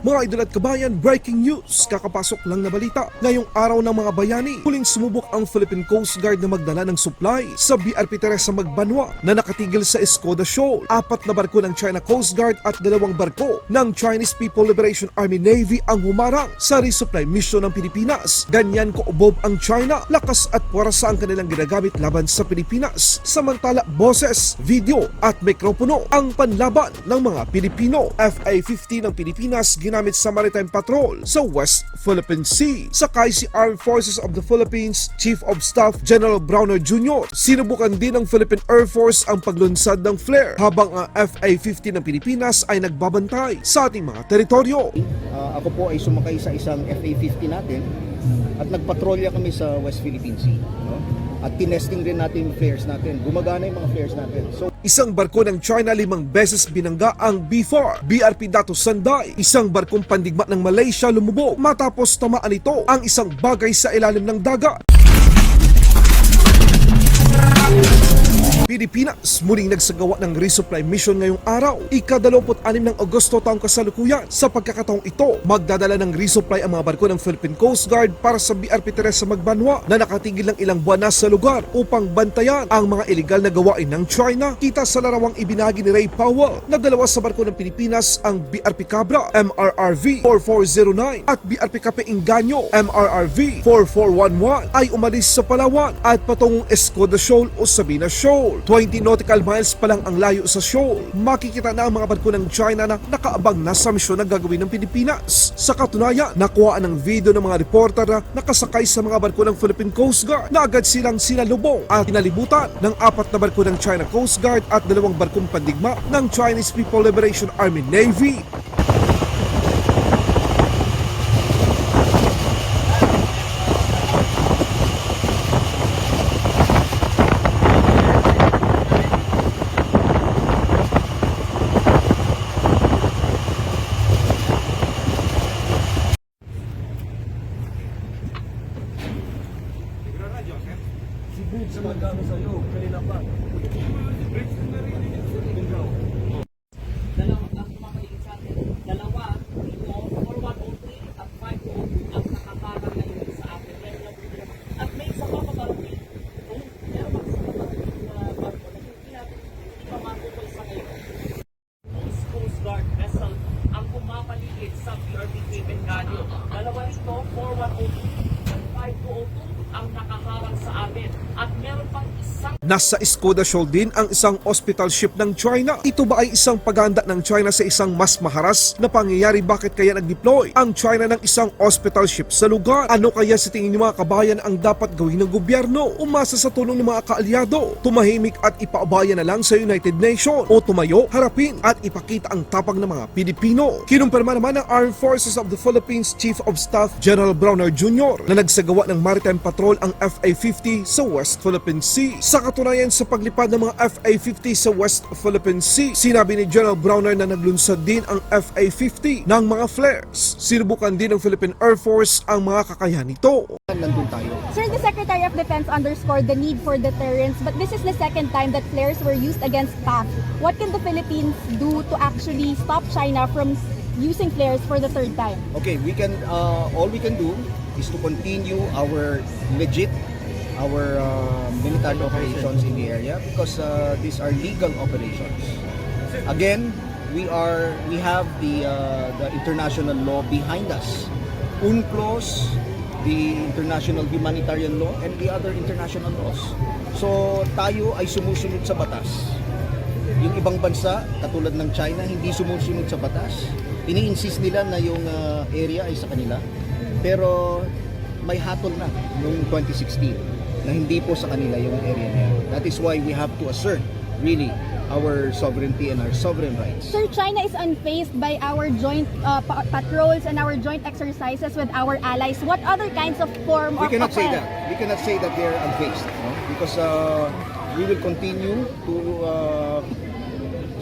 Mga idol at kabayan, breaking news! Kakapasok lang na balita. Ngayong araw ng mga bayani, huling sumubok ang Philippine Coast Guard na magdala ng supply sa BRP Teresa Magbanwa na nakatigil sa Escoda Shoal. 4 na barko ng China Coast Guard at 2 barko ng Chinese People Liberation Army Navy ang humarang sa resupply mission ng Pilipinas. Ganyan kaubob ang China, lakas at puwersa ang kanilang ginagamit laban sa Pilipinas. Samantala, boses, video at mikropono ang panlaban ng mga Pilipino. FA-50 ng Pilipinas ginamit sa maritime patrol sa West Philippine Sea. Sakay si Armed Forces of the Philippines Chief of Staff General Browner Jr. Sinubukan din ng Philippine Air Force ang paglunsad ng flare habang ang FA-50 ng Pilipinas ay nagbabantay sa ating mga teritoryo. Ako po ay sumakay sa isang FA-50 natin at nagpatrolya kami sa West Philippine Sea. No? At tinesting rin natin yung flares natin. Gumagana yung mga flares natin. So, isang barko ng China 5 beses binangga ang B4 BRP Dato Sanday. Isang barkong pandigma ng Malaysia lumubog matapos tamaan ito ang isang bagay sa ilalim ng dagat. Pilipinas muling nagsagawa ng resupply mission ngayong araw, ika-26 ng Agosto taong kasalukuyan. Sa pagkakataong ito, magdadala ng resupply ang mga barko ng Philippine Coast Guard para sa BRP Teresa Magbanwa na nakatigil ng ilang buwan na sa lugar upang bantayan ang mga iligal na gawain ng China. Kita sa larawang ibinahagi ni Ray Powell na 2 sa barko ng Pilipinas, ang BRP Cabra MRRV 4409 at BRP Cape Inganyo MRRV 4411 ay umalis sa Palawan at patungong Escoda Shoal o Sabina Shoal. 20 nautical miles pa lang ang layo sa shoal. Makikita na ang mga barko ng China na nakaabang na sa misyon na gagawin ng Pilipinas. Sa katunayan, nakuhaan ng video ng mga reporter na nakasakay sa mga barko ng Philippine Coast Guard na agad silang sinalubong at pinalibutan ng 4 na barko ng China Coast Guard at 2 barkong pandigma ng Chinese People Liberation Army Navy. Sa magkano sa'yo, kanina pa. Dalawa ang pumapaligid sa atin. Dalawa, dito, 4103 at 5202 ang nakaparang ngayon sa atin. At may isa pa pabarangay. Kung meron pa sa pabarangay na barko na hindi natin ipamatukoy sa ngayon. Coast Guard vessel ang pumapaligid sa BRP Cape Enganyo. Dalawa rito, 4103 at 5202 ang nakaharang sa atin. At meron pang isang Nasa Escoda Shoal din ang isang hospital ship ng China. Ito ba ay isang paghahanda ng China sa isang mas maharas na pangyayari? Bakit kaya nag-deploy ang China ng isang hospital ship sa lugar? Ano kaya sa tingin niyo mga kabayan ang dapat gawin ng gobyerno? Umasa sa tulong ng mga kaalyado, tumahimik at ipaabaya na lang sa United Nations o tumayo, harapin at ipakita ang tapang ng mga Pilipino? Kinumpirma naman ng Armed Forces of the Philippines Chief of Staff General Browner Jr. na nagsagawa ng maritime patrol ang FA-50 sa West Philippine Sea. Sa katunayan, sa paglipad ng mga FA-50 sa West Philippine Sea, sinabi ni General Browner na naglunsad din ang FA-50 ng mga flares. Sinubukan din ng Philippine Air Force ang mga kakayahan nito. nandun tayo. Sir, the Secretary of Defense underscored the need for deterrence, but this is the second time that flares were used against PAF. What can the Philippines do to actually stop China from using flares for the third time? Okay, we can, all we can do is to continue our military operations in the area because these are legal operations. Again, we have the international law behind us. UNCLOS, the international humanitarian law, and the other international laws. So tayo ay sumusunod sa batas. Yung ibang bansa, katulad ng China, hindi sumusunod sa batas. Ini-insist nila na yung area ay sa kanila. Pero may hatol na noong 2016 na hindi po sa kanila yung area na yan. That is why we have to assert really our sovereignty and our sovereign rights. Sir, China is unfazed by our joint patrols and our joint exercises with our allies. What other kinds of form We of cannot say that. We cannot say that they are unfazed, no? Because we will continue to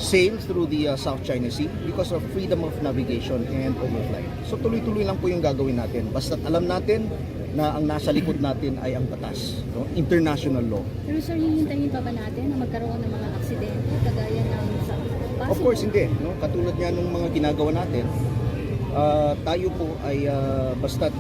sail through the South China Sea because of freedom of navigation and overflight. So tuloy-tuloy lang po yung gagawin natin. Basta alam natin na ang nasa likod natin ay ang batas, no? International law. Pero sir, hihintayin pa ba natin na magkaroon ng mga aksidente kagaya ng sa Of course hindi, no? Katulad nga nung mga ginagawa natin, tayo po ay basta't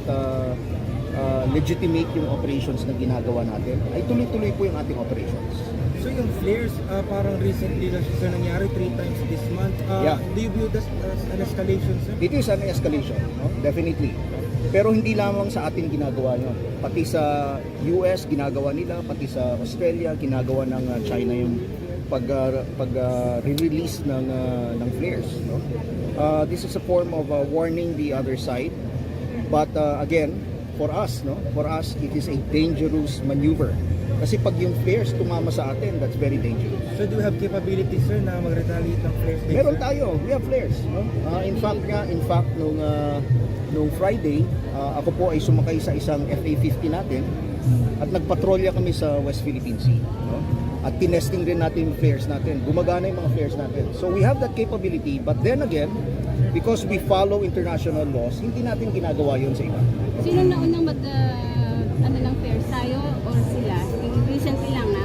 legitimate yung operations na ginagawa natin, ay tuloy-tuloy po yung ating operations. So yung flares, parang recently lang siya nangyari 3 times this month. Yeah. Do you view this as an escalation, sir? It is an escalation, no? Definitely. Pero hindi lamang sa atin ginagawa yun. Pati sa US, ginagawa nila. Pati sa Australia, ginagawa ng China yung release ng flares. No? This is a form of warning the other side. But again, for us, it is a dangerous maneuver. Kasi pag yung flares tumama sa atin, that's very dangerous. So do you have capability, sir, na mag-retaliate ng flares? Meron tayo, we have flares. No? In fact, nung Friday, ako po ay sumakay sa isang FA-50 natin at nagpatrolya kami sa West Philippine Sea. No? At tinesting rin natin yung flares natin. Gumagana yung mga flares natin. So we have that capability, but then again, because we follow international laws, hindi natin ginagawa yun sa iba. Sino na unang ng fairs, tayo or sila? Yung recently lang na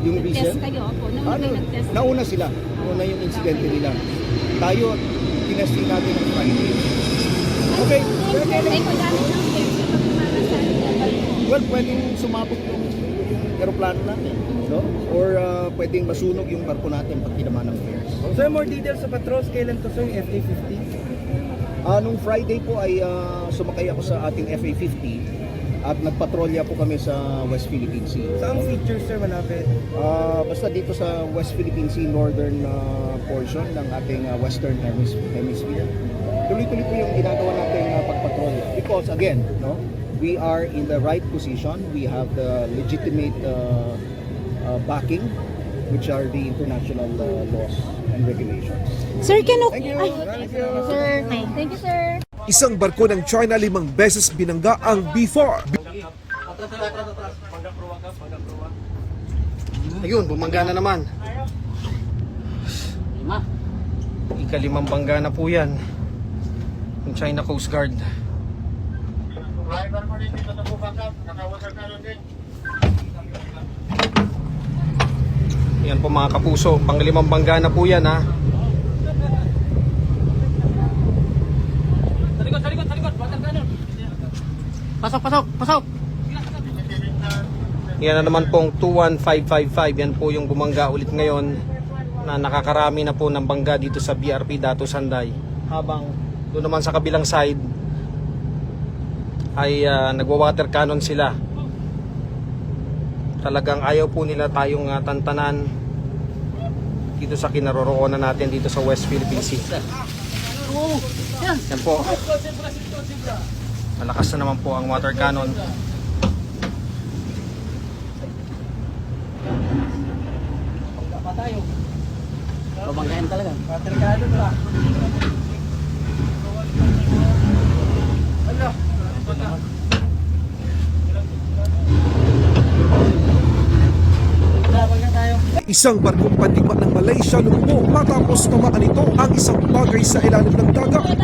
Yung test reason? kayo, opo. Nauna kayo nag-test. Nauna sila. Nauna yung insidente nila. Tayo, tinesting natin ng Friday. Okay. Ay, kung gamit ng fairs, kapag makasan Well, pwedeng sumabog yung aeroplano natin. No? Or pwedeng masunog yung barko natin pag tinamaan ng flares. Sir, more details sa patrols. Kailan to, sir, yung FA-50? Nung Friday po ay sumakay ako sa ating FA-50 at nagpatrolya po kami sa West Philippine Sea. Saan features, sir, malapit? Basta dito sa West Philippine Sea northern portion ng ating western hemisphere. Tuloy-tuloy po yung ginagawa nating pagpatrolya. Because again, no, we are in the right position. We have the legitimate backing, which are the international laws and regulations. Sir, Thank you. Thank you. Sir, thank you, sir. Isang barko ng China 5 beses binangga ang B4. Ayun, bumangga na naman. Ika-5 bangga na po yan ng China Coast Guard. Yan po mga kapuso, pang-5 bangga na po yan ha. Pasok! Yan na naman pong 21555. Yan po yung bumangga ulit ngayon na nakakarami na po ng bangga dito sa BRP Dato Sanday. Habang doon naman sa kabilang side ay nagwa-water cannon sila. Talagang ayaw po nila tayong tantanan dito sa kinaroroonan natin dito sa West Philippine Sea. Yan po. Malakas na naman po ang water cannon. Babanggain talaga. Isang barkong pandigma ng Malaysia lumubog matapos tamaan ito ang isang bagay sa ilalim ng dagat.